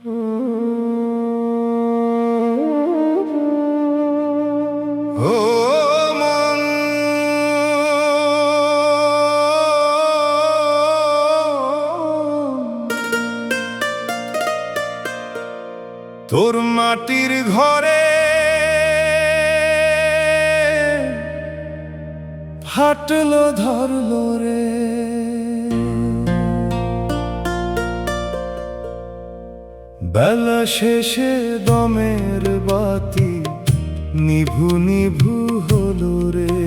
মন তোর মাটির ঘরে ফাটলো ধরলো রে, বেলা শেষে দমের বাতি নিভু নিভু হলো রে।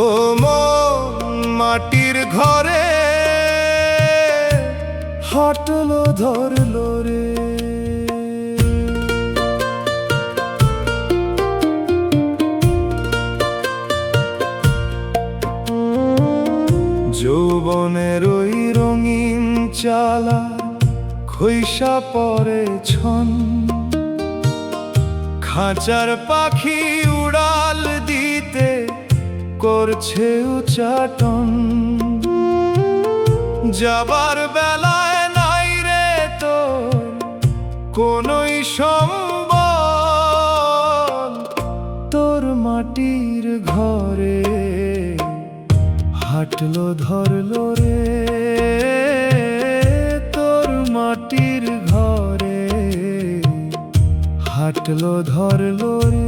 ও মন মাটির ঘরে ফাটলো ধরলো রে। যৌবনের ওই রঙিন চালা খৈশা পরে ছন, খাঁচার পাখি উড়াল দিতে করছে উচ্চাটন। যাবার বেলায় নাই রে তোর কোনই সম্বল, তোর মাটির ঘরে হাটলো ধরলো রে। তোর মাটির ঘরে হাটলো ধরলো রে।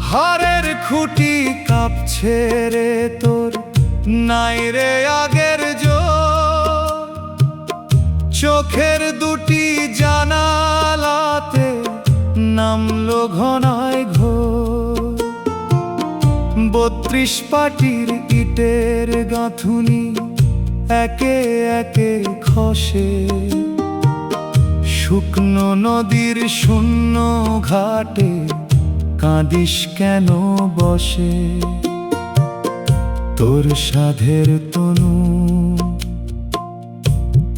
হারের খুঁটি কাঁপছে রে তোর, নাই রে আগের জোর। চোখের দুটি জানালাতে নামলো ঘনায় ঘোর। 32 পাটির ইটের গাঁথুনি একে একে খসে, শুকনো নদীর শূন্য ঘাটে কাঁদিস কেন বসে। তোর সাধের তনু,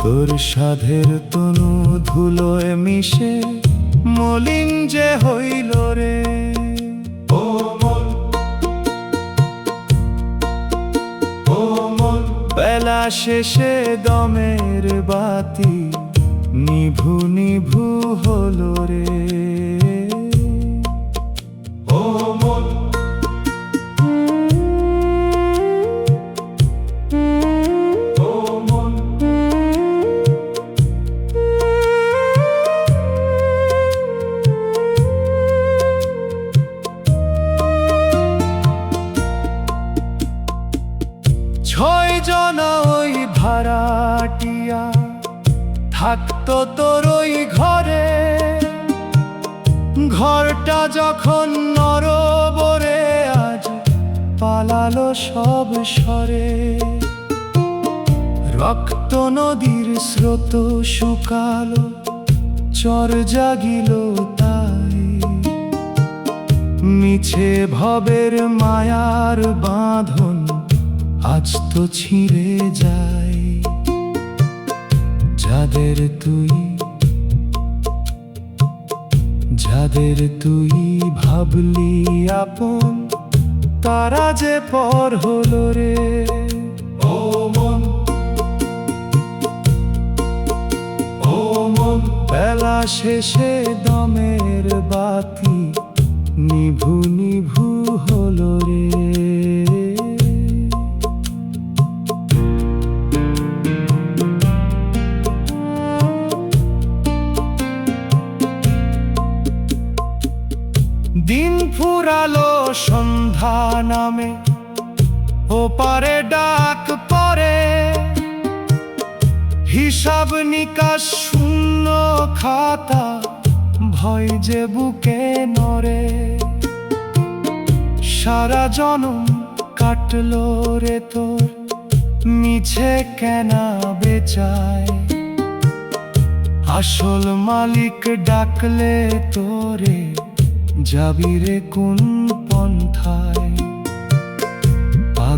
তোর সাধের তনু ধুলোয় মিশে মলিন যে হইল রে। ও মন, ও মন, বেলা শেষে দমের বাতি নিভু নিভু হলো রে। ছয় জনা ওই ভাড়াটিয়া থাকতো তোর ওই ঘরে। ঘরটা যখন নরবরে আজ পালালো সব সরে। রক্ত নদীর স্রোত শুকালো, চর জাগিল তাই। মিছে ভবের মায়ার বাঁধন আজ তো ছিঁড়ে যায়। যাদের তুই, যাদের তুই ভাবলি আপন, তারা যে পর হলো রে। ও মন, ও মন, বেলা শেষে দমের বাতি নিভু নিভু হলো রে। দিন ফুরালো সন্ধ্যা নামে, ওপারে ডাক পরে। হিসাব নিকাশ শূন্য খাতা, ভয় যে বুকে নড়ে। সারা জনম কাটলো রে তোর মিছে কেনা বেচায়। আসল মালিক ডাকলে তোরে যাবি রে কোন পন্থায়।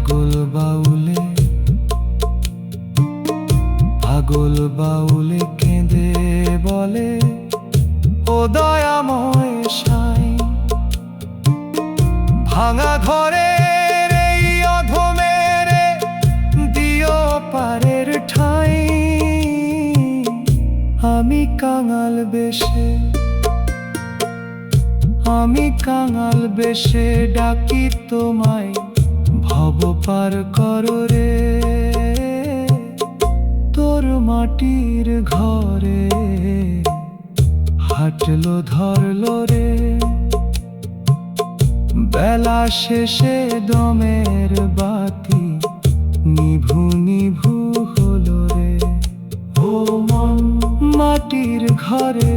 পাগল বাউলে, পাগল বাউলে কেঁদে বলে, ও দয়াময় সাই, ভাঙা ঘরের এই অধমের দিও পারের ঠাই। আমি কাঙাল বেশে, আমি কাঙাল বেশে ডাকি তোমায়, ভব পার করো রে তোর মাটির ঘরে। হাঁটলো ধরলো রে বেলা শেষে দমের বাতি, নিভু নিভু হলো রে ও মন মাটির ঘরে।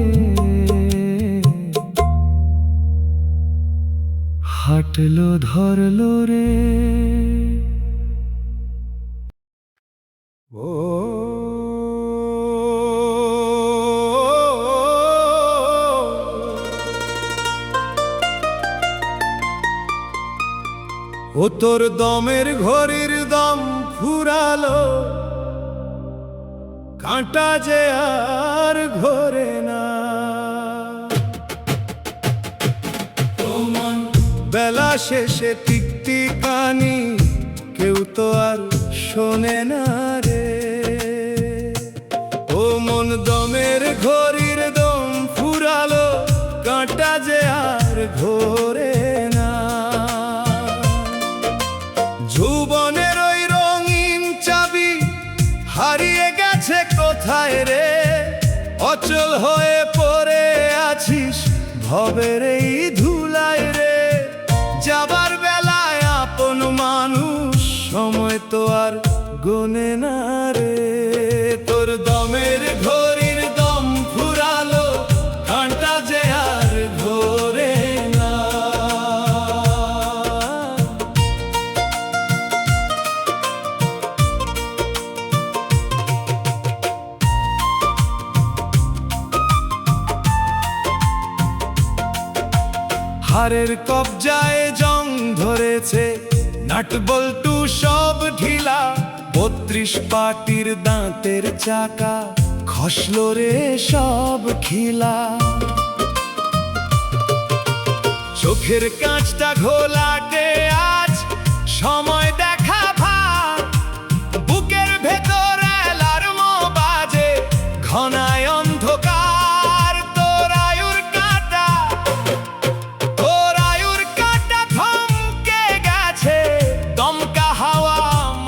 হাঁটলো ধরলো রে। ও ও তোর দমের ঘড়ির দম ফুরালো, কাঁটা যে আর ঘোরে না। বেলা শেষে টিকটিকানি কেউ তো আর শোনে না রে। ও মন দমের ঘড়ির দম ফুরালো, কাঁটা যে আর ঘোরে না। যৌবনের ওই রঙিন চাবি হারিয়ে গেছে কোথায় রে। অচল হয়ে পড়ে আছিস ভবের এই ধুলায় রে। যাবার বেলায় আপন মানুষ সময় তো আর গোনে না রে। তোর দমের ঘড়ির দম ফুরালো, কাঁটা যে আর ঘোরে না। হারের কবজায় জং ধরেছে, নাট বল্টু সব ঢিলা। 32 পাটির দাঁতের চাকা খসলো রে সব খিলা। চোখের কাঁচটা ঘোলাটে আজ সময় দেখা ভার। বুকের ভেতর অ্যালার্ম বাজে, ঘনায় অন্ধকার। তোর আয়ুর কাঁটা, তোর আয়ুর কাঁটা থমকে গেছে, দমকা হাওয়া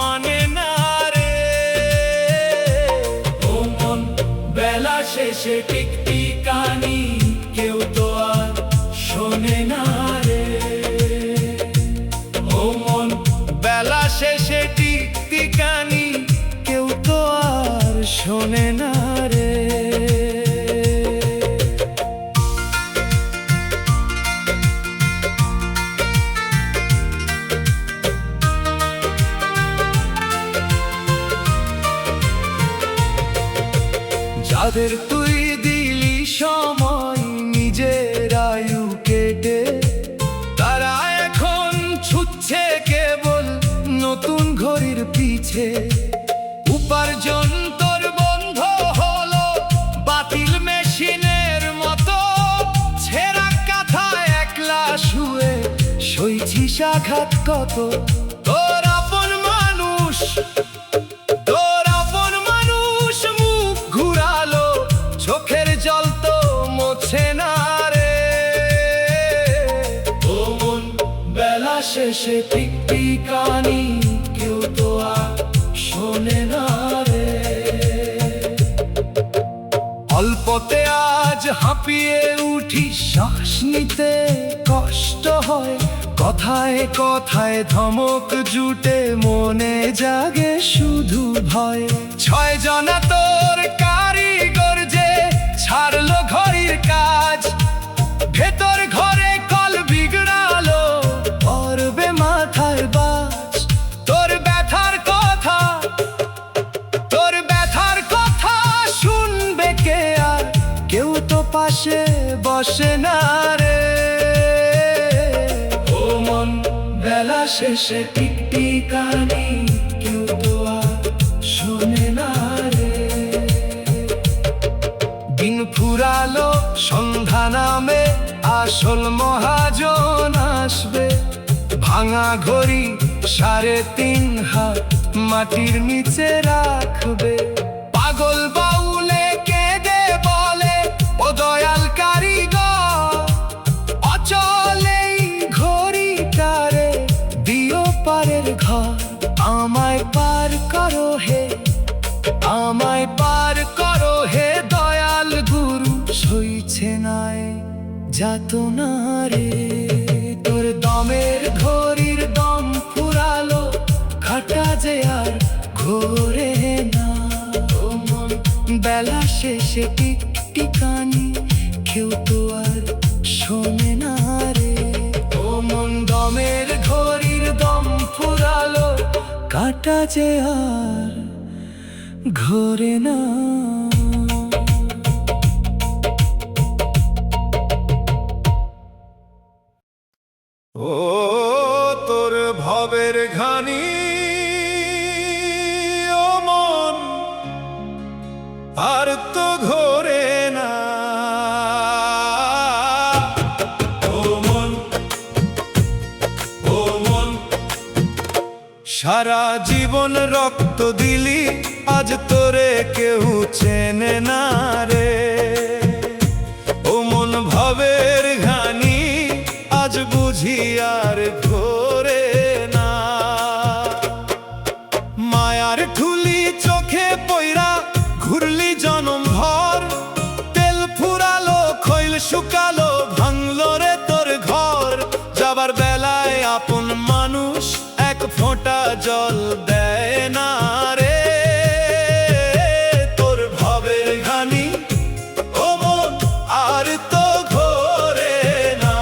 মানে না রে। ও মন বেলা শেষে টিকটিকানি কেউ তো আর শোনে না রে। ও মন বেলা শেষে টিকটিকানি কেউ তো আর শোনে না রে। যাদের তুই দিলি সময় নিজের আয়ু কেটে, তারা এখন ছুটছে কেবল নতুন ঘড়ির পিছে। উপার্জন তোর বন্ধ হলো বাতিল মেশিনের মতো। ছেঁড়া কাঁথায় একলা শুয়ে সইছিস আঘাত কত। তোর আপন মানুষ, তোর আপন মানুষ মুখ ঘুরালো, চোখের জল তো মোছে না রে। ও মন বেলা শেষে টিকটিকানি কেউ তো আর শোনে না রে। অল্পতে আজ হাঁপিয়ে উঠি, শ্বাস নিতে কষ্ট হয়। কথায় কথায় ধমক জুটে, মনে জাগে শুধু ভয়। 6 জনা তোর কারিগর যে ছাড়লো ঘড়ির কাজ। ভেতর ঘরে কল বিগড়ালো, পড়বে মাথায় বাজ। তোর ব্যথার কথা, তোর ব্যথার কথা শুনবে কে আর, কেউ তো পাশে বসে না রে। ও মন বেলা শেষে টিকটিকানি কেউ তো আর শোনে না রে। দিন ফুরালো সন্ধ্যা নামে আসল মহাজন আসবে, ভাঙা ঘড়ি 3.5 হাত মাটির নিচে রাখবে। পাগল বাউলে কেঁদে বলে ও দয়াল কারিগর, অচল এই ঘড়িটারে দিও পারের ঘর। আমায় পার করো হে, আমায় পার করো হে দয়াল গুরু, সইছে নাই যাতনা রে। তোর দমের ঘড়ির দম ফুরালো, কাটা যে আর ঘোরে না। ও মন বেলা শেষে টিকটিকানি কেউ তো আর শোনে না রে। ও মন দমের ঘড়ির দম ফুরালো, কাটা যে আর ঘোরে না। ও তোর ভবের ঘানি ও মন আর তো ঘোরে না। ও মন, ও মন, সারা জীবন রক্ত দিলি, আজ তোরে কেউ চেনে না রে। ও মন ভবের ঘানি আজ বুঝি আর ঘোরে না। মায়ার ঠুলি চোখে পইরা ঘুরলি জনম ভর, তেল ফুরালো খৈল শুকালো ভাঙলো রে তোর ঘর। যাবার বেলায় আপন মানুষ এক ফোঁটা জল দেয় না রে। তোর ভবের ঘানি ও মন আর তো ঘোরে না।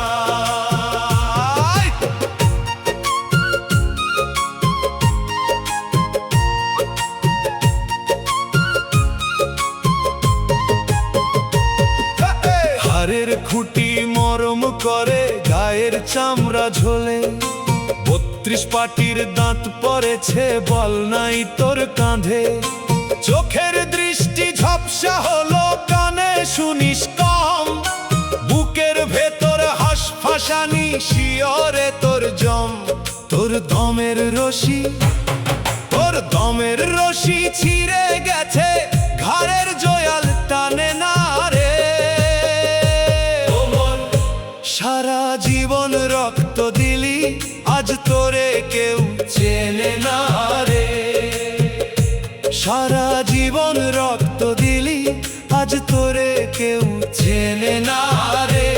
হাড়ের খুঁটি মরম করে গায়ের চামড়া ঝোলে, 32 পাটির দাঁত পড়েছে বল নাই তোর কাঁধে। চোখের দৃষ্টি ঝাপসা হলো কানে শুনিস কম, বুকের ভেতর হাসফাসানি শিয়রে তোর জম। তোর দমের রশি, তোর দমের রশি ছিঁড়ে গেছে, ঘাড়ের জয়াল টানে না রে। সারা জীবন রক্ত দিলি, আজ তোরে কেউ চেনে না রে। সারা জীবন রক্ত দিলি, আজ তোরে কেউ চেনে না রে।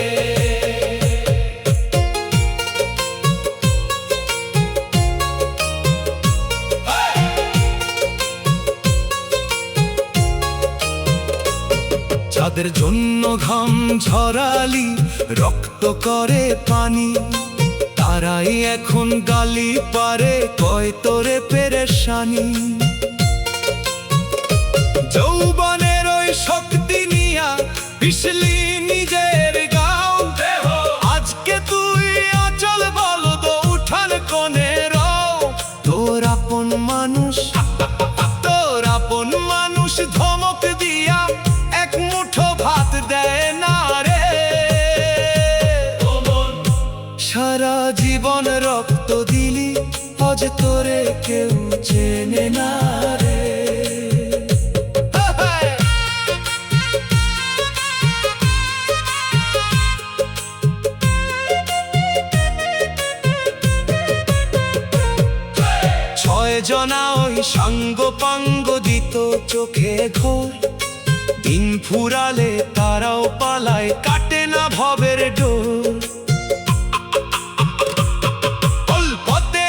যাদের জন্য ঘাম ঝরালি, রক্ত করে পানি, তারাই এখন গালি পারে কয় তোরে পেরেশানি। যৌবনের ওই শক্তি নিয়া পিছলি নিজের গাও, আজকে তুই অচল বলদ উঠান কোনে রও। তোর আপন মানুষ, তোর আপন মানুষ ধমক দিয়া এক মুঠো ভাত দেয় না রে। সারা জীবন রক্ত দিলি, আজ তোরে কেউ চেনে না রে। জনা ওই সাঙ্গ পাঙ্গ দিত চোখে ঘোর, দিন ফুরালে তারাও পালায়, কাটে না ভবের ডোর। অল্পতে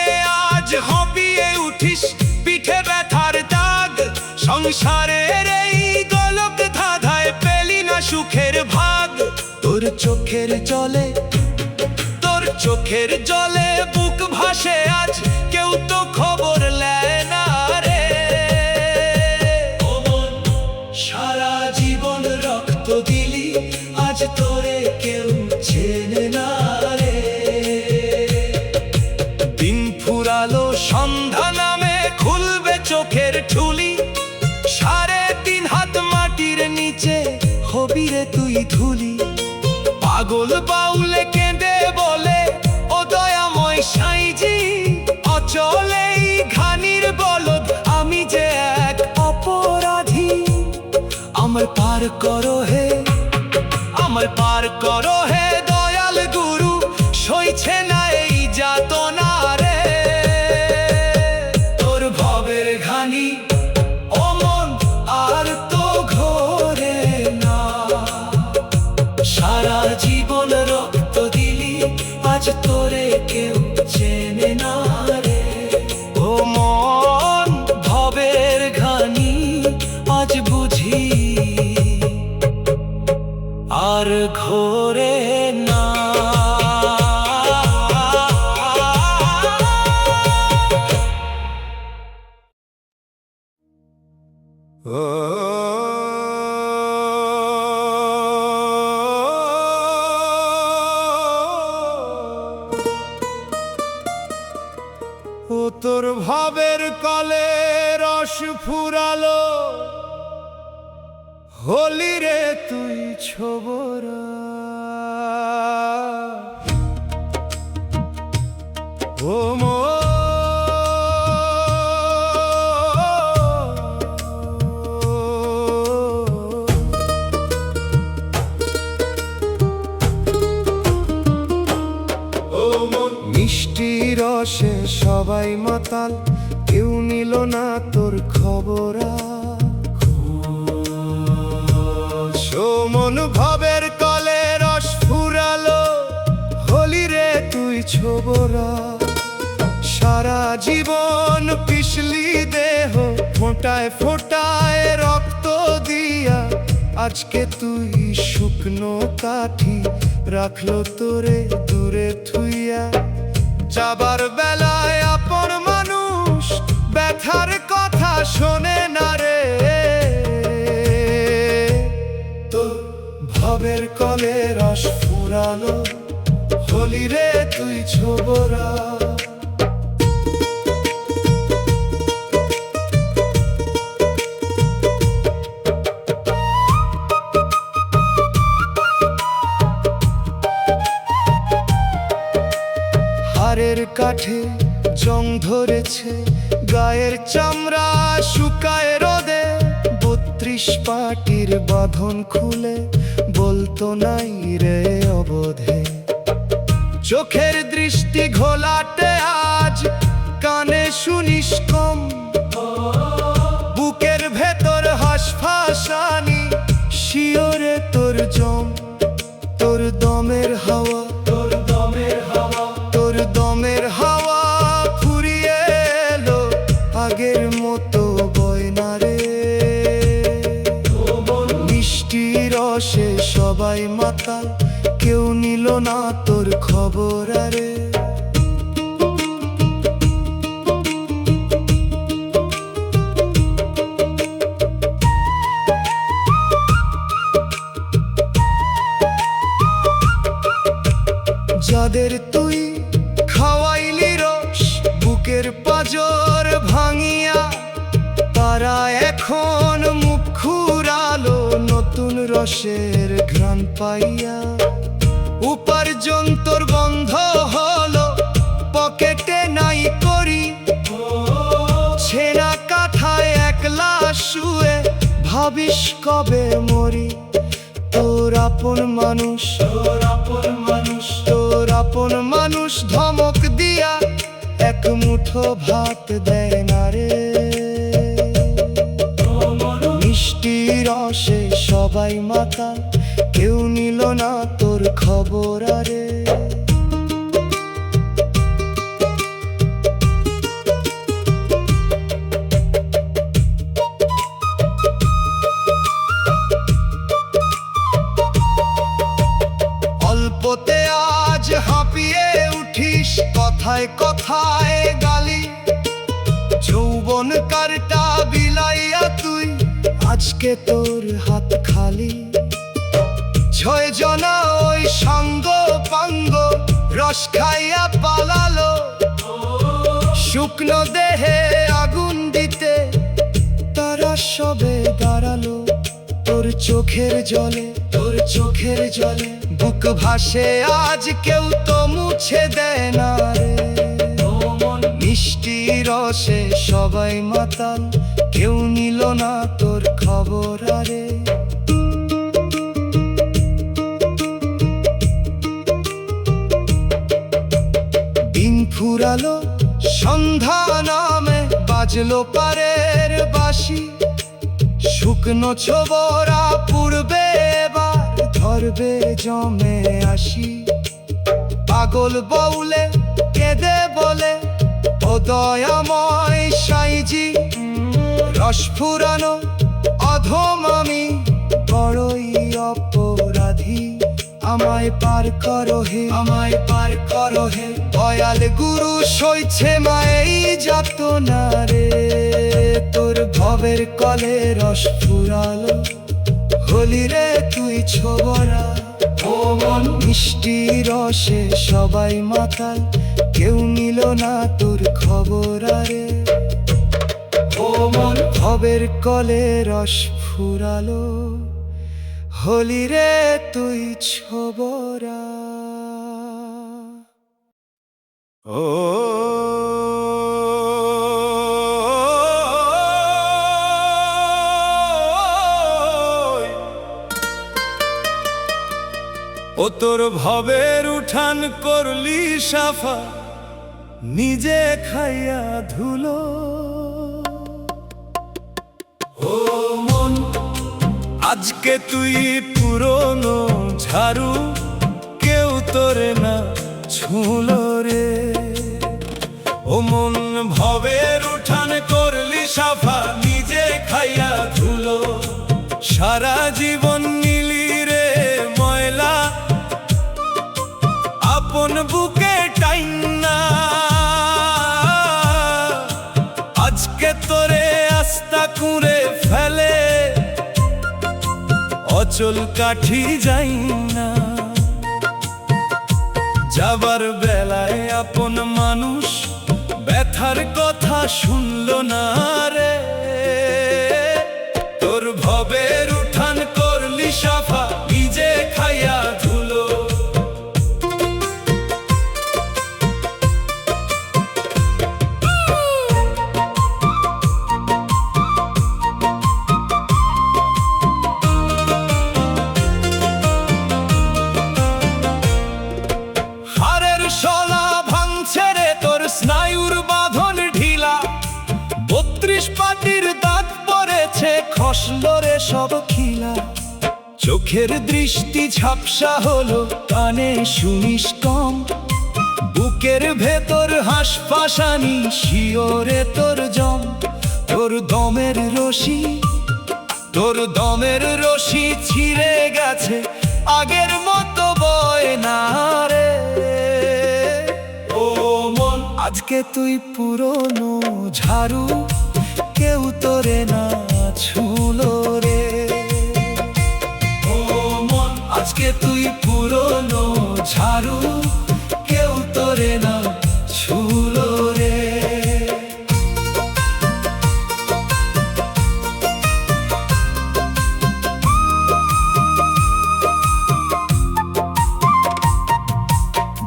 আজ হপিয়ে উঠিস, পিঠে ব্যথার দাগ, সংসারের এই গোলক ধাঁধায় পেলি না সুখের ভাগ। তোর চোখের জলে, তোর চোখের জলে বুক ভাসে আজ, কেউ তো খবর নেয় না রে। সারা জীবন রক্ত দিলি, আজ তোরে কেউ চেনে না রে। দিন ধুলি। পাগল বাউলে কেঁদে বলে, ও দয়াময় সাইজি, অচল এই ঘানির বলদ, আমি যে এক অপরাধী। আমায় পার করো হে, আমায় পার করো হে দয়াল গুরু, সইছে না এই যাতনা রে। তোর ভবের ঘানি ও মন আর তো ঘোরে না, সারা জীবন রক্ত দিলি, আজ তোরে কেউ চেনে না রে। ও মন ভবের ঘানি আজ বুঝি আর ঘোরে না। ও তোর ভাবের কলে রস ফুরালো, হলি রে তুই ছোবরা। ও মো মিষ্টি রসে সবাই মাতাল, কেউ নিল না তোর খবর। মন ভবের কলে রস ফুরালো, হলি রে তুই ছোবরা। সারা জীবন পিছলি দেহ, ফোঁটায় ফোঁটায় রক্ত দিয়া, আজকে তুই শুকনো কাঠি, রাখলো তোরে দূরে থুইয়া। যাবার বেলায় আপন মানুষ ব্যথার কথা শোনে না রে। তোর ভবের কলে রস ফুরালো, হলি রে তুই ছোবরা। হাড়ের কাঠে জং ধরেছে, গায়ের চামড়া শুকায় রোদে। ৩২ পাটির বাঁধন খুলে বলতো নাই রে অবোধে। চোখের দৃষ্টি ঘোলাটে আজ, কানে শুনিস কম। বুকের ভেতর হাসফাসানি, শিওরে তোর জম। তোর দমের হাওয়া, তোর দমের হাওয়া, তোর দমের হাওয়া ফুরিয়ে এলো, আগের মতো বয়না রে। মিষ্টি রসে সবাই মাতাল, কেউ নিল না তোর খবর রে। যাদের তুই খাওয়াইলি রস, বুকের পাজর ভাঙিয়া, তারা এখন মুখ খুরালো নতুন রসের ঘ্রাণ পাইয়া। উপার্জন তোর বন্ধ হলো, পকেটে নাই করি। ছেঁড়া কাঠায় একলা শুয়ে, ভাবিস কবে মরি। তোর আপন মানুষ, তোর আপন মানুষ, তোর আপন মানুষ ধমক দিয়া, এক মুঠো ভাত দেয় না রে। মিষ্টি রসে সবাই মাতাল, কেউ নিল না তোর খবর রে। অল্পতে আজ হাঁপিয়ে উঠিস, কথায় কথায় গালি। যৌবন কারটা বিলাইয়া তুই, আজকে তোর হাত খালি। ৬ জনা ওই সঙ্গ পাঙ্গ, রস খাইয়া পালালো। শুকনো দেহে আগুন দিতে, তারা সবে দাঁড়ালো। তোর চোখের জলে, তোর চোখের জলে বুক ভাসে আজ কেউ তো মুছে দেয় না রে। ও মন মিষ্টি রসে সবাই মাতাল, কেউ নিল না তোর খবর আরে। দিন ফুরালো সন্ধ্যা নামে, বাজলো পারের বাঁশি, শুকনো ছোবরা পূর্বে এবার ধরবে জমে আসি। পাগল বউলে কেঁদে বলে ও দয়াময় সাইজি, রস ফুরানো অধম আমি বড়ই অপরাধী। আমায় পার করো হে, আমায় পার করো হে, দয়াল গুরু সইছে মায়েই যাত না রে। তোর ভবের কলে রস ফুরালো, হলি রে তুই ছোবরা। ও মন মিষ্টি রসে সবাই মাতাল, কেউ নিল না তোর খবর আরে। ও মন ভবের কলে রস ফুরালো, হলি রে তুই ছোবরা। ও ও তোর ভবের উঠান করলি সাফা, নিজে খাইয়া ধুলো। ও মন আজকে তুই পুরনো ঝাড়ু, কেউ তোরে না ছুলো রে। ও মন ভবের উঠান করলি সাফা, নিজে খাইয়া ধুলো। সারা জীবন নিলি রে ময়লা, আপন বুকে টাইন না। আজকে তোরে আস্তা কুঁড়ে ফেলে অচল কাঠি যাই না। যাবার বেলায় আপন মানুষ ব্যথার কথা শুনলো না রে। তোর ভবের উঠান করলি সাফা, নিজে খাইয়া ধুলো। হাড়ের শলা ভাঙছে রে তোর স্নায়ুর বাঁধন ঢিলা, 32 পাটির দাগ পড়েছে খসলো রে সব খিলা। চোখের দৃষ্টি ঝাপসা হলো, কানে শুনিস কম, বুকের ভেতর হাঁসফাঁসানি শিওরে তোর জম। তোর দমের রশি, তোর দমের রশি ছিঁড়ে গেছে, আগের মতো বয় না রে। ও মন আজকে তুই পুরনো ঝাড়ু, কেউ তোরে না ছুলো রে। ও মন আজকে তুই পুরনো ঝাড়ু, কেউ তোরে না ছুলো রে।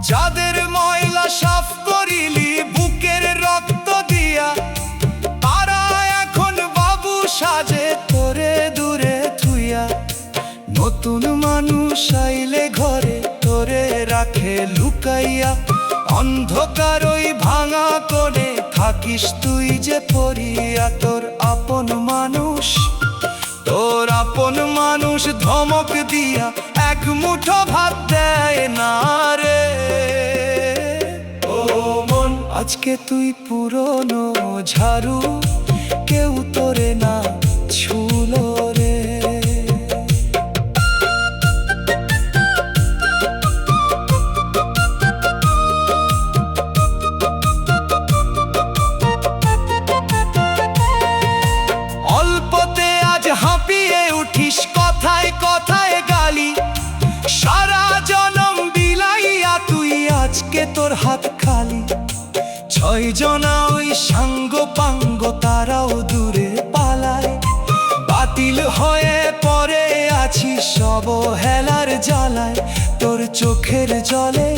যাদের ময়লা সাফ করিলি বুকের রক্ত দিয়া, তারা এখন বাবু সাজে তোরে দূরে থুইয়া। নতুন মানুষ আইলে ঘরে তোরে রাখে লুকাইয়া, অন্ধকার ওই ভাঙা কোণে থাকিস তুই যে পড়িয়া। তোর আপন মানুষ, তোর আপন মানুষ ধমক দিয়া এক মুঠো ভাত দেয় না রে। ও মন আজকে তুই পুরনো ঝাড়ু, কেউ তোরে না ছুলো রে। অল্পতে আজ হাঁপিয়ে উঠিস, কথায় কথায় গালি, সারা জনম বিলাইয়া তুই আজকে তোর হাত খালি। 6 জনা ওই সাঙ্গ পাঙ্গ তারাও দূরে পালায়, বাতিল হয়ে পড়ে আছি সব অবহেলার জ্বালায় তোর চোখের জলে,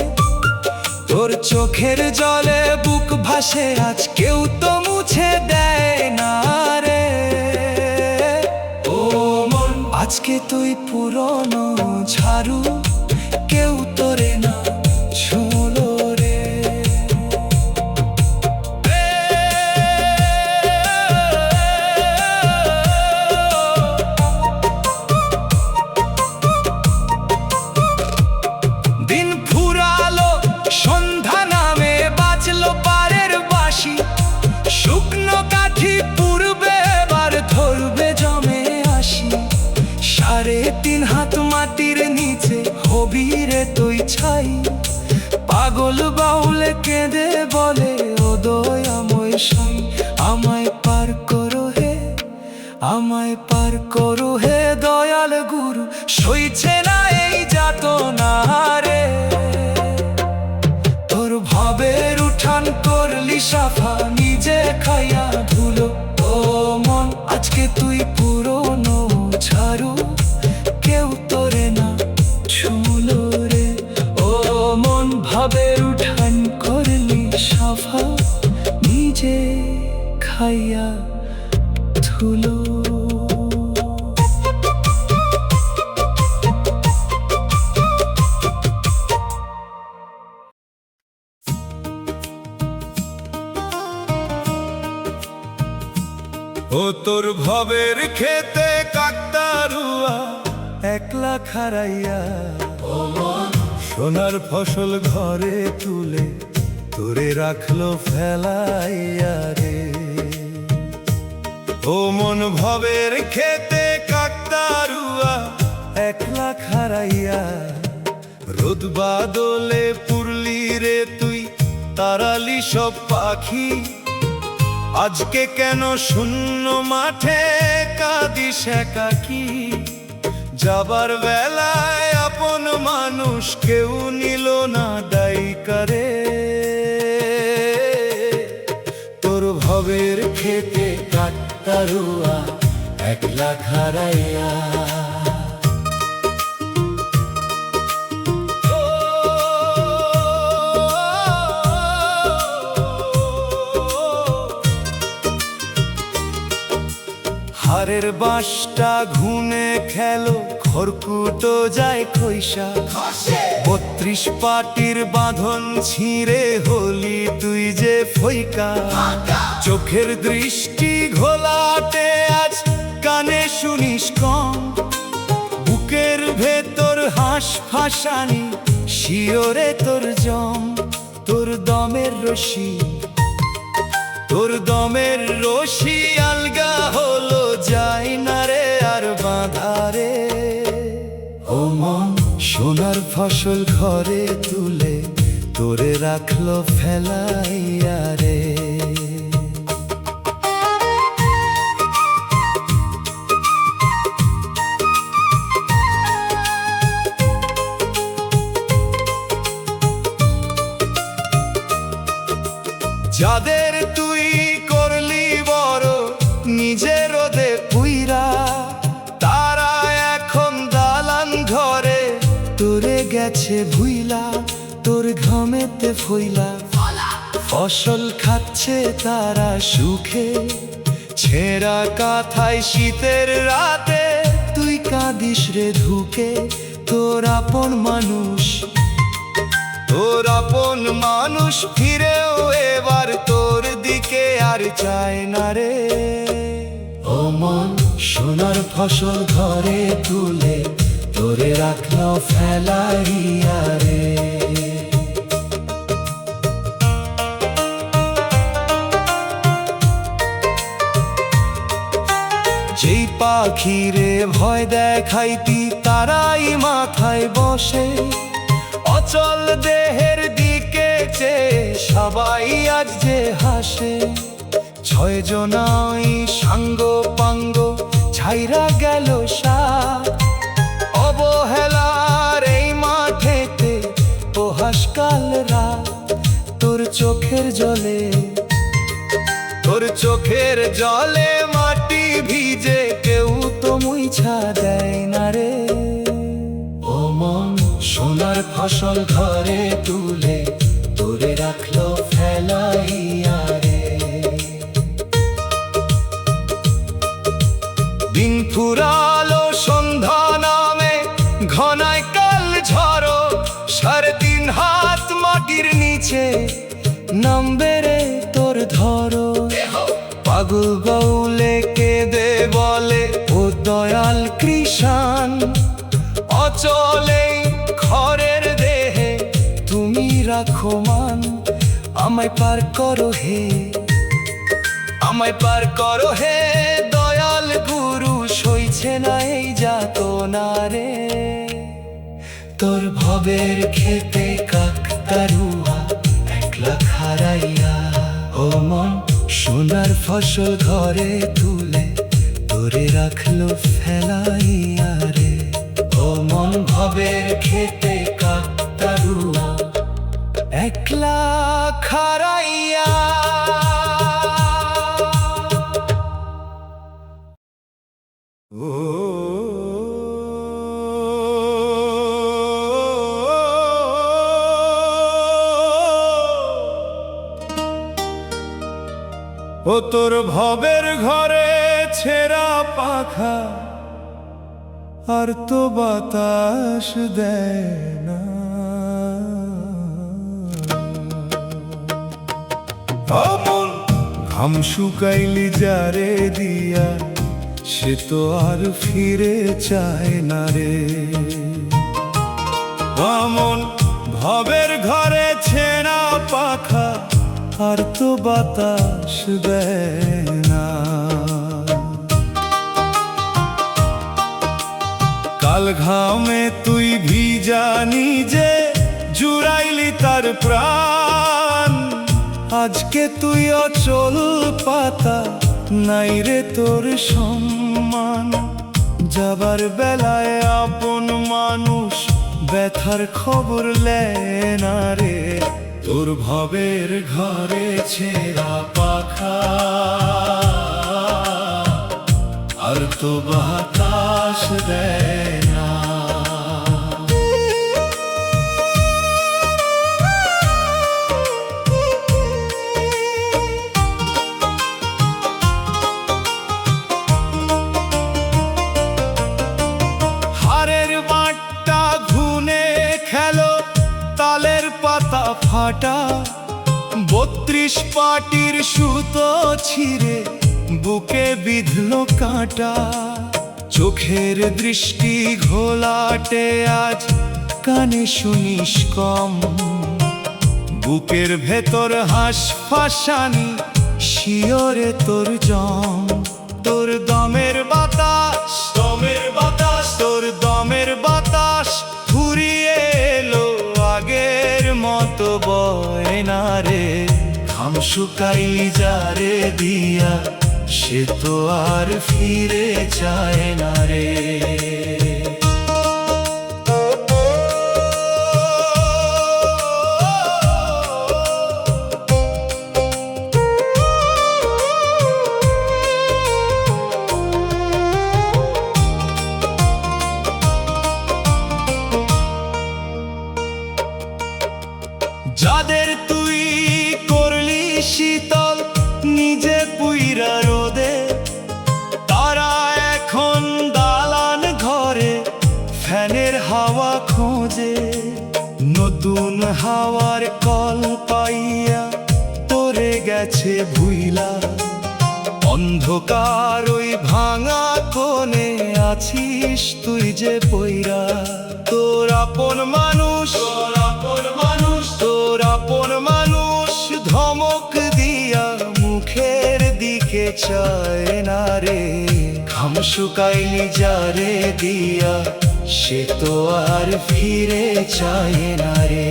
তোর চোখের জলে বুক ভাসে আজ, কেউ তো মুছে দেয় না রে। ও মন, আজকে তুই পুরনো ঝাড়ু, কেউ তোরে না ছুঁলো রে। দিন ফুরালো, সন্ধ্যা নামে বাজলো পারের বাঁশি, শুকনো কাঠি পুরবে এবার ধরবে জমে আসি। 3.5 হাত মাটির নিচে হবি রে তুই ছাই, পাগল বাউলে কেঁদে বলে ও দয়াময় সাই, আমায় পার করো হে, আমায় পার করো হে দয়াল গুরু, সইছে না এই যাতনা রে। তোর ভবের উঠান করলি সাফা, নিজে খাইয়া ধুলো। ও মন, আজকে তুই পুরনো ঝাড়ু, কেউ তোরে না ছুঁলো রে। ও মন, ভবের উঠান করলি সাফা, নিজে খাইয়া ধুলো। ও তোর ভবের খেতে কাকতারুয়া একলা খারাইয়া, সোনার ফসল ঘরে তুলে তোরে রাখলো ফেলাইয়া রে। ও মন, ভবের খেতে কাকতারুয়া একলা খারাইয়া, রোদ বাদলে পুরলি রে তুই, তারালি সব পাখি। আজকে কেন শূন্য মাঠে কাঁদিস একাকী, যাবার বেলায় আপন মানুষ কেউ নিল না দায়িকারে। তোর ভবের খেতে কাকতারুয়া একলা খারাইয়া, হারের বাঁশটা ঘুনে খেলো, খড়কুটো যায় খৈসা। 32 পাটির বাঁধন ছিঁড়ে হলি তুই যে ফইকা, চোখের দৃষ্টি ঘোলাটে আজ কানে শুনিস কম, বুকের ভেতর হাঁস ফাঁসানি শিওরে তোর জম। তোর দমের রশি, তোর দমের রশি আলগা হলো, যায় না রে আর বাঁধারে। ও মন, সোনার ফসল ঘরে তুলে তোরে রাখলো ফেলাইয়া রে। যাদের তুই করলি বড় নিজে রোদে পুইরা, তারা এখন দালান ঘরে তোরে গেছে ভুইলা। তোর ঘামেতে ফইলা ফসল খাচ্ছে তারা সুখে, ছেঁড়া কাঁথায় শীতের রাতে তুই কাঁদিস রে ধুকে। তোর আপন মানুষ, তোর আপন মানুষ ফিরেও এবার তোর দিকে আর চায় না রে। ও মন, সোনার ফসল ঘরে তুলে তোরে রাখলো ফেলাইয়া রে। যেই পাখিরে ভয় দেখাইতি তারাই মাথায় বসে, অচল দেহের দিকে চেয়ে সবাই আজ যে হাসে। 6 জনাই সাঙ্গ পাঙ্গ ছাইরা গেল সাথ, অবহেলার এই মাঠেতে ও হাসকাল রাত। তোর চোখের জলে, তোর চোখের জলে মাটি ভিজে, কেউ তো মুইছা দেয় না রে। ফসল ঘরে তুলে তোরে রাখলো ফেলাইয়া রে। দিন ফুরালো সন্ধ্যা নামে ঘনায় কাল ঝড়ো, 3.5 হাত মাটির নিচে নামবে রে তোর ধরো। পাগল বাউলে কেঁদে বলে ও দয়াল কৃষাণ, অচলে ঘরের দেহে তুমি রাখো মান। আমায় পার করো হে, আমায় পার করো হে দয়াল গুরু সইছে না এই যাতনা রে। তোর ভবের খেতে কাকতারুয়া একলা খারাইয়া, ও মন সোনার ফসল ঘরে তুলে তোরে রাখলো ফেলাইয়া রে। ও মন ভবের খেতে কাকতারুয়া একলা খারাইয়া। ও তোর ভবের ঘরে ছেঁড়া পাখা আর তো বাতাস দেয় না। অমন ঘাম শুকাইলি যারে দিয়া, সে তো আর ফিরে চায় না রে। অমন ভবের ঘরে ছেঁড়া পাখা আর তো বাতাস দেয় না। কাল ঘামে তুই ভিজা নিজে জুড়াইলি তার প্রাণ, আজকে তুই অচল পাতা নাই রে তোর সম্মান। যাবার বেলায় আপন মানুষ ব্যথার খবর লেয় না রে। তোর ভবের ঘরে ছেঁড়া পাখা আর তো বাতাস দেয় না। হারের বাঁটটা ঘুনে খেলো তালের পাতা ফাটা, 32 পাটির সুতো ছিঁড়ে বুকে বিঁধলো কাঁটা। চোখের দৃষ্টি ঘোলাটে আজ কানে শুনিস কম, বুকের ভেতর হাঁসফাঁসানি শিয়রে তোর জম। তোর দমের বাতাস, দমের বাতাস, তোর দমের বাতাস ফুরিয়ে এলো আগের মতো বয় না রে। ঘাম শুকাইলি যারে দিয়া, সে তো আর ফিরে চায় না রে। যাদের তুই করলি শীতল নিজে পুইরা রোদে, তারা এখন দালান ঘরে ফ্যানের হাওয়া খোঁজে। নতুন হাওয়ার কল পাইয়া তোরে গেছে ভুইলা, অন্ধকার ওই ভাঙা কোণে আছিস তুই যে পইরা। তোর আপন মানুষ, তোর আপন মানুষ, তোর আপন মানুষ ধমক দিয়া মুখের দিকে চায় না রে। ঘাম শুকাইলি যারে দিয়া, সে তো আর ফিরে চায় না রে।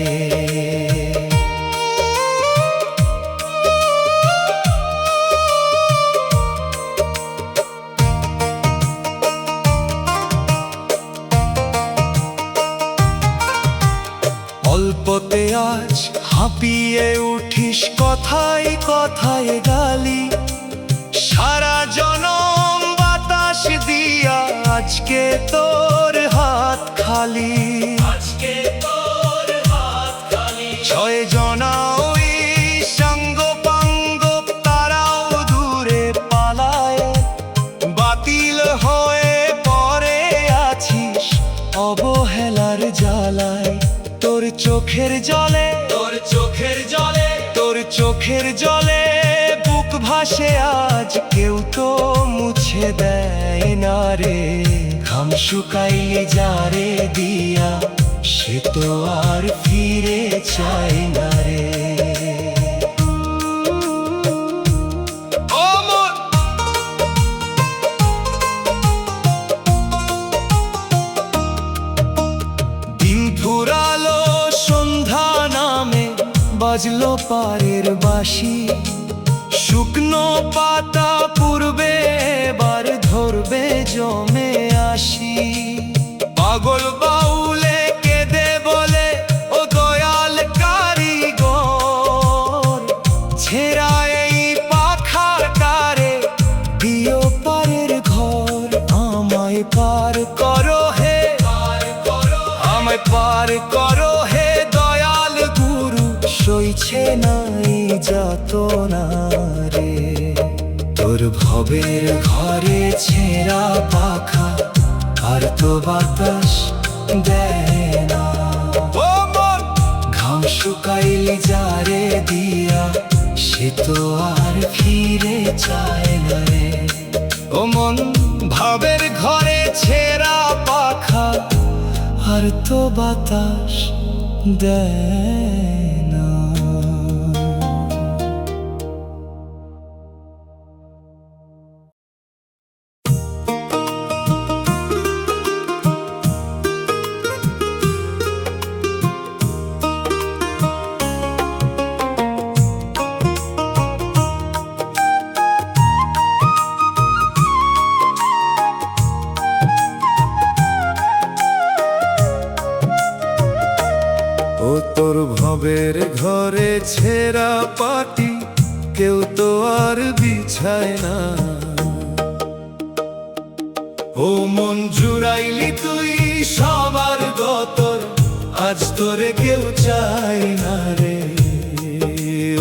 অল্পতে আজ হাঁপিয়ে উঠিস কথায় কথায় গালি, সারা জনম বাতাস দিয়া আজকে তোর হাত খালি। আজকে তোর চোখের জলে, তোর চোখের জলে, তোর চোখের জলে বুক ভাসে আজ, কেউ তো মুছে দেয় না রে। ঘাম শুকাইলে যারে দিয়া, সে তো আর ফিরে চায় না রে। ফুরালো সন্ধ্যা নামে, বাজলো পারের বাঁশি, শুকনো পাতা পূর্বে এবার ধরবে জমে আসি। পাগল বাউলে কেঁদে বলে, ও দয়াল কারিগর, ছেঁড়া এই পাখাটারে দিও পারের ঘর। আমায় পার করো হে, আমায় পার করো হে দয়াল গুরু, সইছে নাই যাতনা রে। তোর ভবের ঘরে ছেঁড়া পাখা, আর তো বাতাস দেয় না। ঘাম শুকাইলে যারে দিয়া, সে তো আর ফিরে চায় না রে। ও মন, ভাবের ঘরে ছেঁড়া পাখা, আর তো বাতাস দেয় না। ও তোর ভবের ঘরে ছেঁড়া পাটি, কেউ তো আর বিছায় না। ও মন জুড়াইলি তুই সবার গতর, আজ তোরে কেউ চায় না রে।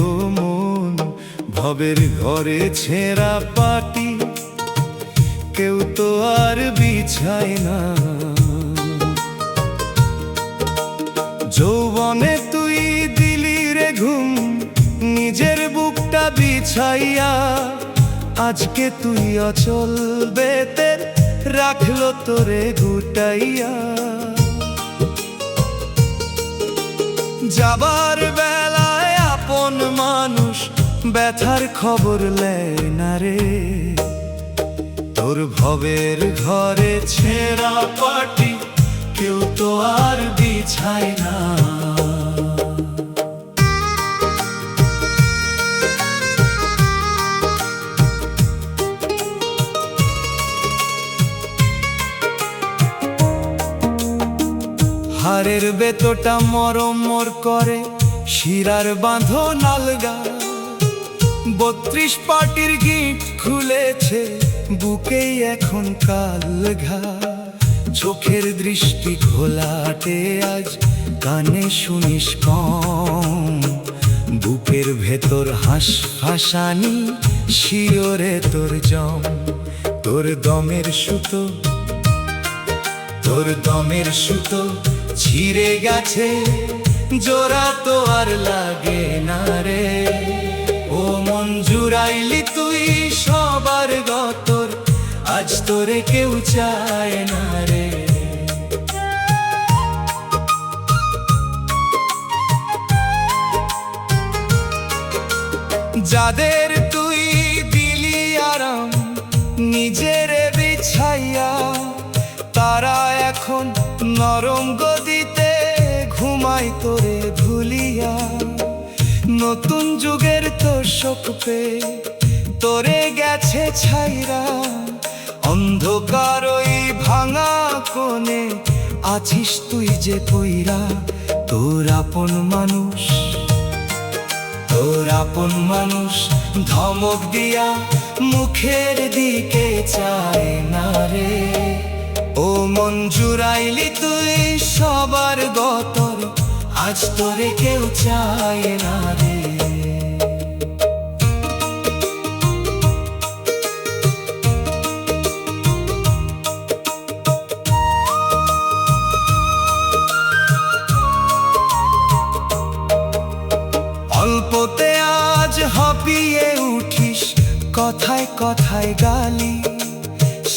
ও মন, ভবের ঘরে ছেঁড়া পাটি, কেউ তো আর বিছায় না। যৌবনে তুই দিলি রে ঘুম, নিজের বুকটা বিছাইয়া, আজকে তুই অচল বেতের রাখলো তোরে গুটাইয়া। যাবার বেলায় আপন মানুষ ব্যথার খবর লেয় না রে। তোর ভবের ঘরে ছেঁড়া পাটি, কেউ তো আর বিছায় না। হাড়ের বেতটা মরমর করে, শিরার বাঁধো নালগা, 32 পাটির গিঁট খুলেছে, বুকেই এখন কালঘা। চোখের দৃষ্টি ঘোলাটে আজ, কানে শুনিস কম, বুকের ভেতর হাঁসফাঁসানি, শিওরে তোর জম। তোর দমের সুতো, তোর দমের সুতো ছিঁড়ে গেছে, জোড়া তো আর লাগে না রে। ও মন জুড়াইলি তুই সবার গতর, আজ তোরে কেউ চায় না রে। যাদের তুই দিলি আরাম নিজের বিছাইয়া, তারা এখন নরম গদিতে ঘুমাই তোরে ভুলিয়া। নতুন যুগের তোর শোক পেয়ে তোরে গেছে ছাইরা, অন্ধকার ওই ভাঙা কোণে আছিস তুই যে কইরা। তোর আপন মানুষ, তোর আপন মানুষ ধমক দিয়া মুখের দিকে চায় না রে। ও মন জুড়াইলি তুই সবার গতর, আজ তোরে কেউ চায় না রে। কথায় গালি,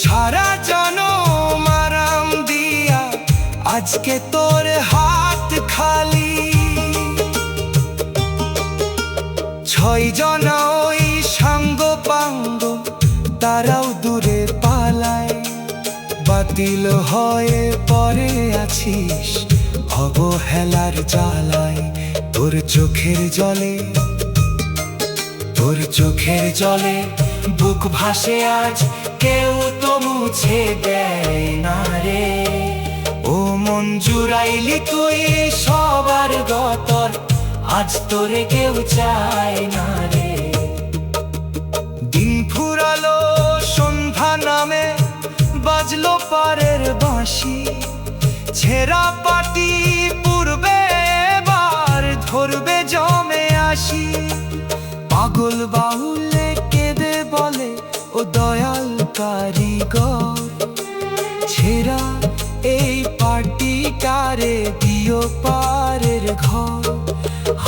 সারা জনম আরাম দিয়া আজকে তোর হাত খালি। 6 জন ওই সাঙ্গ পাঙ্গ তারাও দূরে পালায়, বাতিল হয়ে পড়ে আছিস অবহেলার জ্বালায়। তোর চোখের জলে বুক ভাসে আজ, কেউ তো মুছে দেয় না রে। ও মন জুড়াইলি তুই সবার গতর, আজ তোরে কেউ চায় না রে। দিন ফুরালো সন্ধ্যা নামে, বাজলো পারের বাঁশি, ছেঁড়া পাটি পূর্বে এবার ধরবে জমে আসি। পাগল বাউলে কেঁদে বলে ও দয়াল কারিগর, ছেঁড়া এই পাটিটারে দিও পারের ঘর।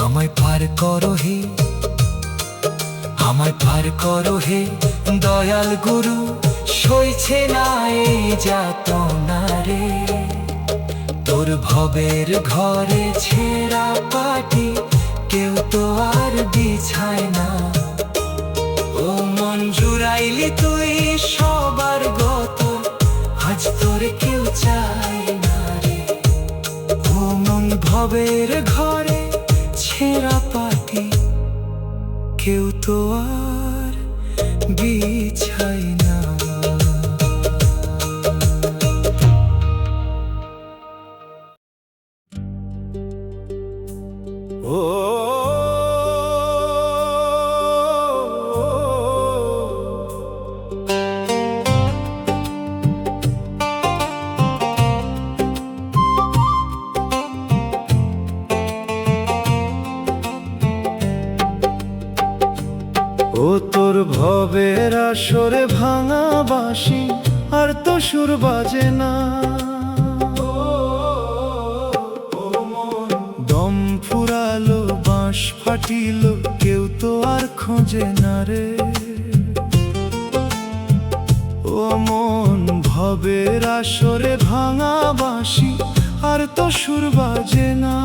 আমায় পার করো হে, আমায় পার করো হে দয়াল গুরু, সইছে না এই যাতনা রে। তোর ভবের ঘরে ছেঁড়া পাটি কেউ তো আর বিছায় না। ও মন জুড়াইলি তুই সবার গত, আজ তোরে কেউ চায় না রে। ও মন ভবের ঘরে ছেঁড়া পাটি কেউ তো আর বিছায় না। ও তোর ভবের আসরে ভাঙা বাঁশি আর তো সুর বাজে না। দম ফুরালো বাঁশ ফাটিল, কেউ তো আর খোঁজে না রে। ও মন ভবের আসরে ভাঙা বাঁশি আর তো সুর বাজে না।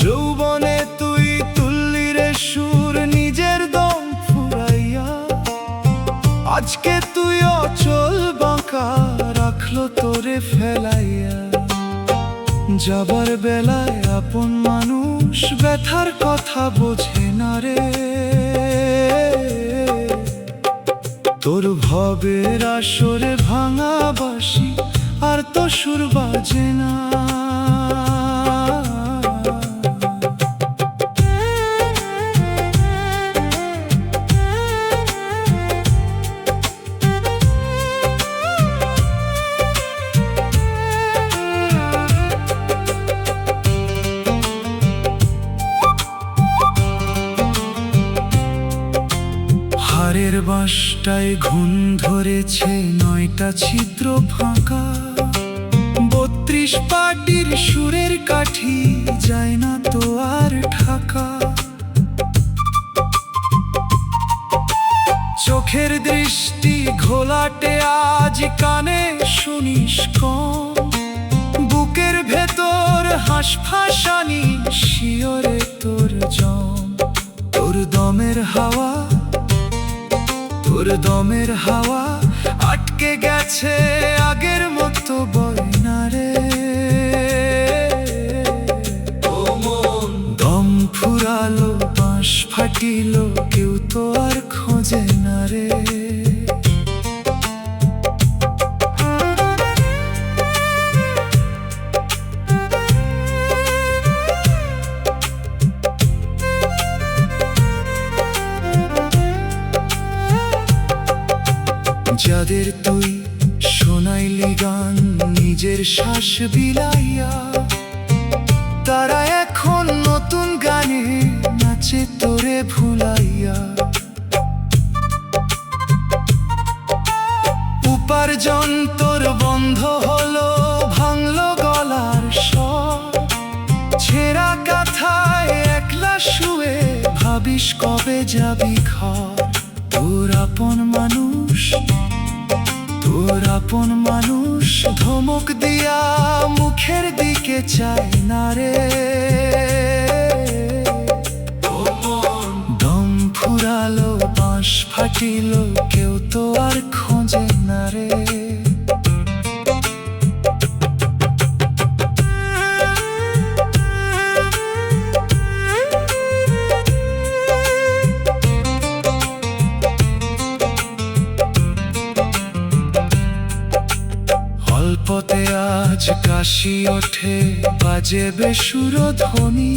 যৌবনে তুই তুললি রে সুর নিজের দম ফুরাইয়া, আজকে তুই অচল বাঁকা রাখলো তোরে ফেলাইয়া। যাবার বেলায় আপন মানুষ ব্যথার কথা বোঝে না রে। তোর ভবের আসরে ভাঙা বাঁশি আর তো সুর বাজে না। হারের বাঁশটায় ঘুণ ধরেছে, 9টা ছিদ্র ফাঁকা। 32 পাটির সুরের কাঠি যায় না তো আর ঢাকা। চোখের দৃষ্টি ঘোলাটে আজ কানে শুনিস কম। বুকের ভেতর হাঁসফাঁসানি শিয়রে তোর জম। তোর দমের হাওয়া আটকে গেছে আগের মতো বয় না রে। দম ফুরালো বাঁশ ফাটিল, কেউ তো আর খোঁজে না রে। যাদের তুই শোনাইলি গান নিজের শ্বাস বিলাইয়া, তারা এখন নতুন গানে নাচে তোরে ভুলাইয়া। উপার্জন তোর বন্ধ হলো, ভাঙলো গলার স্বর। ছেঁড়া কাঁথায় একলা শুয়ে ভাবি ভাবিস কবে যাবি ঘর? তোর আপন মানুষ, তোর আপন মানুষ ধমক দিয়া মুখের দিকে চায় না রে। দম ফুরালো, বাঁশ ফাটিল, কেউ তো আর খোঁজে না রে। অল্পতে আজ কাশি ওঠে, বাজে বেসুর ধ্বনি।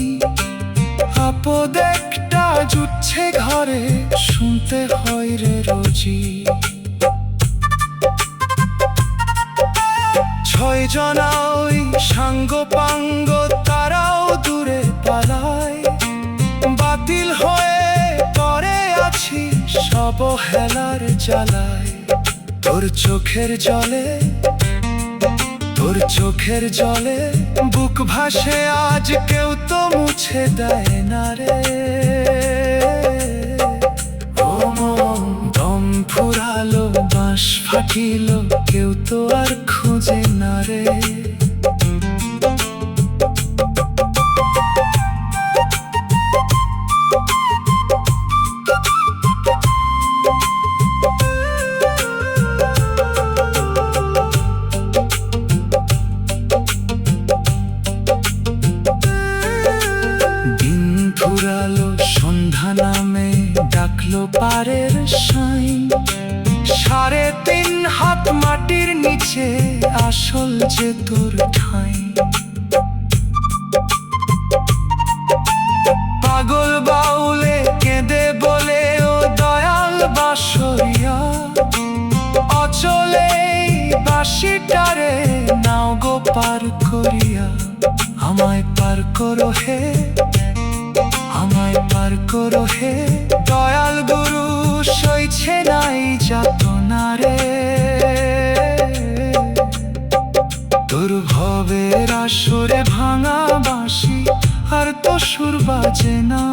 আপদ একটা জুটছে ঘরে, শুনতে হয় রে রোজি। 6 জনা ওই সাঙ্গ পাঙ্গ, তারাও দূরে পালায়। বাতিল হয়ে পড়ে আছি সব হেলার জ্বালায়। তোর চোখের জলে, তোর চোখের জলে বুক ভাসে আজ, কেউ তো মুছে দেয় না রে। ও মন দম ফুরালো, বাঁশ ফাটিল, কেউ তো আর খোঁজে না রে। ফুরালো সন্ধ্যা নামে, ডাকলো পারের সাই। 3.5 হাত মাটির নিচে আসল যে তোর ঠাঁই। পাগল বাউলে কেঁদে বলে ও দয়াল বাঁশরিয়া, অচলে বাঁশিটারে নাও গো পার করিয়া। আমায় পার করো হে, আমায় পার করো হে, দয়াল গুরু সইছে নাই যাতনা রে। তোর ভবের আসরে ভাঙা বাঁশি আর তো সুর বাজে না।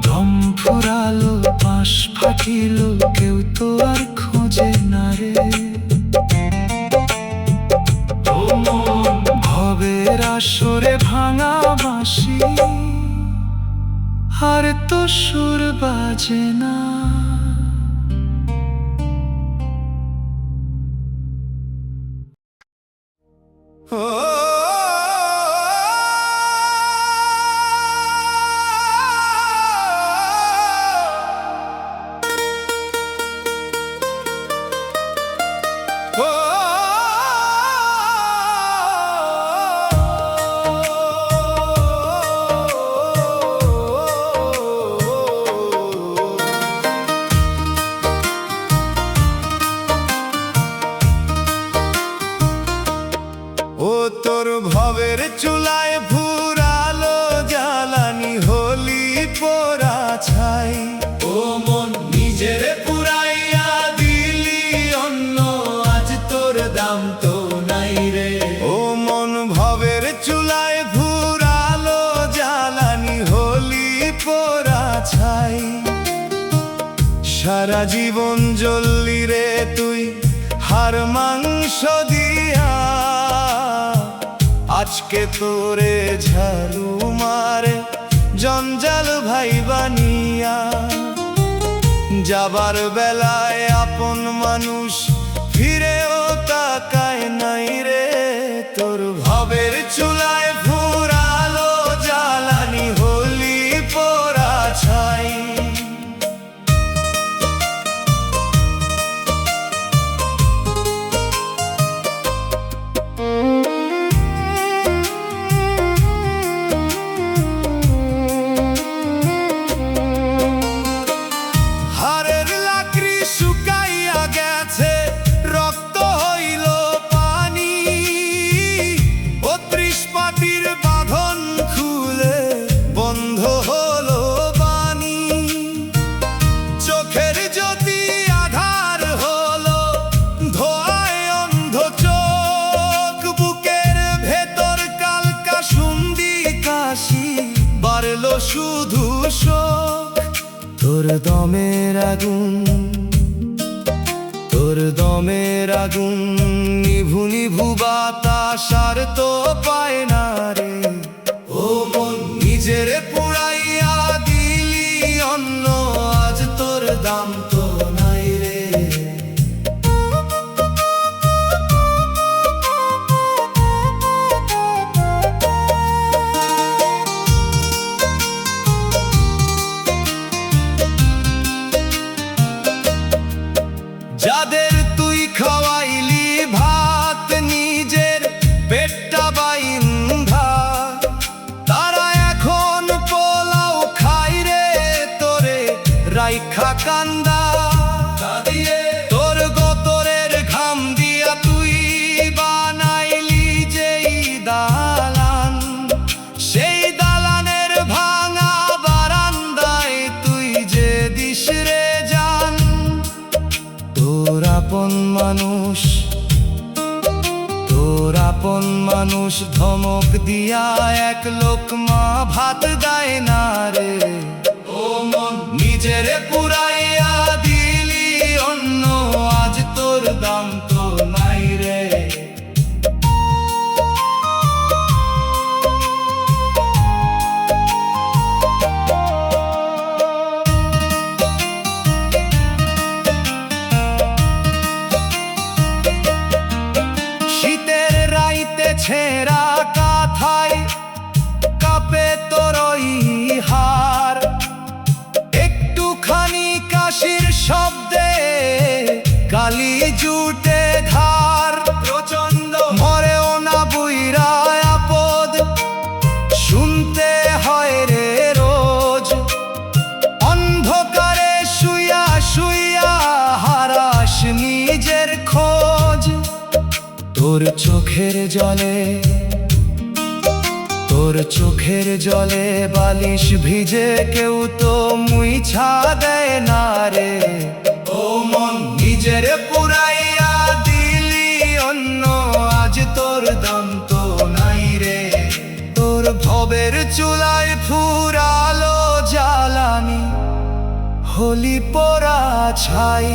দম ফুরালো, বাঁশ ফাটিল, কেউ তো আর খোঁজে না রে। ভবের আসরে ভাঙা বাঁশি আর তো সুর বাজে না। তোর ভবের চুলায় ফুরালো জ্বালানি, হলি পোড়া ছাই। ও মন নিজের পুরাইয়া দিলি অন্য, আজ তোর দাম তো নাই রে। ও মন ভবের চুলায় ফুরালো জ্বালানি, হলি পোড়া ছাই। সারা জীবন জ্বললি রে তুই হাড় মাংস দিয়া, আজকে তোরে ঝাড়ু মারে জঞ্জাল ভাই বানিয়া। যাবার বেলায় আপন মানুষ ফিরেও তাকায় নাই রে। তোর ভবের চুলায় ফুরালো জ্বালানি, হলি পোড়া ছাই। হাড়ের লাকড়ি শুকাইয়া গেছে, শুধু শোক। তোর দমের আগুন, তোর দমের আগুন নিভু নিভু বাতাস আর তো পায় না রে। ও মন নিজের পুড়াইয়া দিলি অন্য, আজ তোর দাম তো নাই রে। যাদের তুই খাওয়াইলি ভাত, নিজের পেটটা বাইন্ধা, তারা এখন পোলাও খাই রে তোরে রাইখা কান্দা। তোর গোতরের ঘাম দিয়া তুই বানাইলি যেই দালান, সেই দালানের ভাঙা বারান্দায় তুই যে দিস রে জান। তোর আপন মানুষ, তোর আপন মানুষ ধমক দিয়া এক লোকমা ভাত দেয় না রে। ও মন নিজের পুরাইয়া দিলি অন্য, আজ তোর দাম তো নাই রে। শীতের রাইতে ছেঁড়া কাঁথায় কাঁপে তোর ওই হার, একটুখানি কাশির শব্দে কালি জুটে ধার। প্রচন্ড মরেও না বুইরা আপদ শুনতে হয় রে রোজ, অন্ধকারে শুইয়া শুইয়া হারাস নিজের খোঁজ। তোর চোখের জলে, তোর চোখের জলে বালিশ ভিজে কেউ তো মুইছা দেয় না রে। ও মন নিজের পুরাইয়া দিলি অন্য, আজ তোর দাম তো নাই রে। তোর ভবের চুলায় ফুরালো জ্বালানি, হলি পোড়া ছাই।